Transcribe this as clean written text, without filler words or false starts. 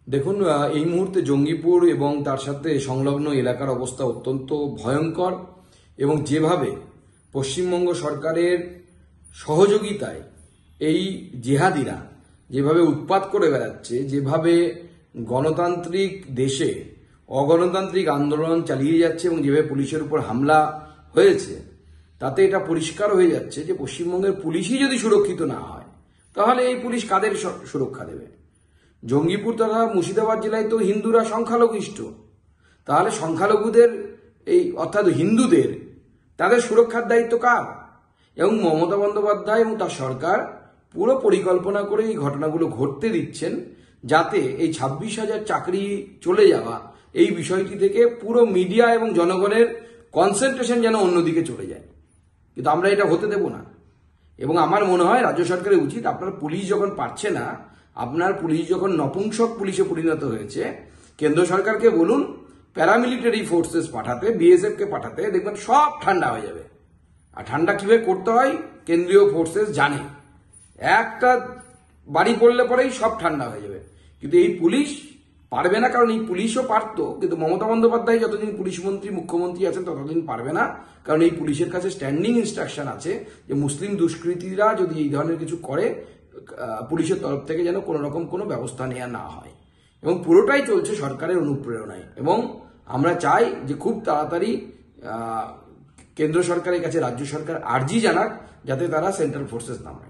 দেখুন, এই মুহূর্তে জঙ্গিপুর এবং তার সাথে সংলগ্ন এলাকার অবস্থা অত্যন্ত ভয়ঙ্কর এবং যেভাবে পশ্চিমবঙ্গ সরকারের সহযোগিতায় এই জেহাদিরা যেভাবে উৎপাত করে বেড়াচ্ছে, যেভাবে গণতান্ত্রিক দেশে অগণতান্ত্রিক আন্দোলন চালিয়ে যাচ্ছে এবং যেভাবে পুলিশের উপর হামলা হয়েছে, তাতে এটা পরিষ্কার হয়ে যাচ্ছে যে পশ্চিমবঙ্গের পুলিশই যদি সুরক্ষিত না হয় তাহলে এই পুলিশ কাদের সুরক্ষা দেবে? জঙ্গিপুর তথা মুর্শিদাবাদ জেলায় তো হিন্দুরা সংখ্যালঘিষ্ঠ, তাহলে সংখ্যালঘুদের অর্থাৎ হিন্দুদের তাদের সুরক্ষার দায়িত্ব কার? এবং মমতা বন্দ্যোপাধ্যায় এবং তার সরকার পুরো পরিকল্পনা করে এই ঘটনাগুলো ঘটতে দিচ্ছেন, যাতে এই 26,000 চাকরি চলে যাওয়া এই বিষয়টি থেকে পুরো মিডিয়া এবং জনগণের কনসেন্ট্রেশন যেন অন্যদিকে চলে যায়। কিন্তু আমরা এটা হতে দেব না। এবং আমার মনে হয় রাজ্য সরকারের উচিত, আপনার পুলিশ যখন পারছে না, আপনার পুলিশ যখন নপুংসক পুলিশে পরিণত হয়েছে, কেন্দ্র সরকারকে বলুন প্যারামিলিটারি ফোর্সেস পাঠাতে, বিএসএফ কে পাঠাতে, দেখবেন সব ঠান্ডা হয়ে যাবে। আর ঠান্ডা কিভাবে করতে হয় কেন্দ্রীয় ফোর্সেস জানে, একটা বাড়ি পড়লে পরেই সব ঠান্ডা হয়ে যাবে। কিন্তু এই পুলিশ পারবে না, কারণ এই পুলিশও পারতো, কিন্তু মমতা বন্দ্যোপাধ্যায় যতদিন পুলিশ মন্ত্রী মুখ্যমন্ত্রী আছেন ততদিন পারবে না, কারণ এই পুলিশের কাছে স্ট্যান্ডিং ইনস্ট্রাকশন আছে যে মুসলিম দুষ্কৃতীরা যদি এই ধরনের কিছু করে পুলিশের তরফ থেকে যেন কোনো রকম কোনো ব্যবস্থা নেওয়া না হয়। এবং পুরোটাই চলছে সরকারের অনুপ্রেরণায়। এবং আমরা চাই যে খুব তাড়াতাড়ি কেন্দ্র সরকারের কাছে রাজ্য সরকার আর্জি জানাক যাতে তারা সেন্ট্রাল ফোর্সেস নামায়।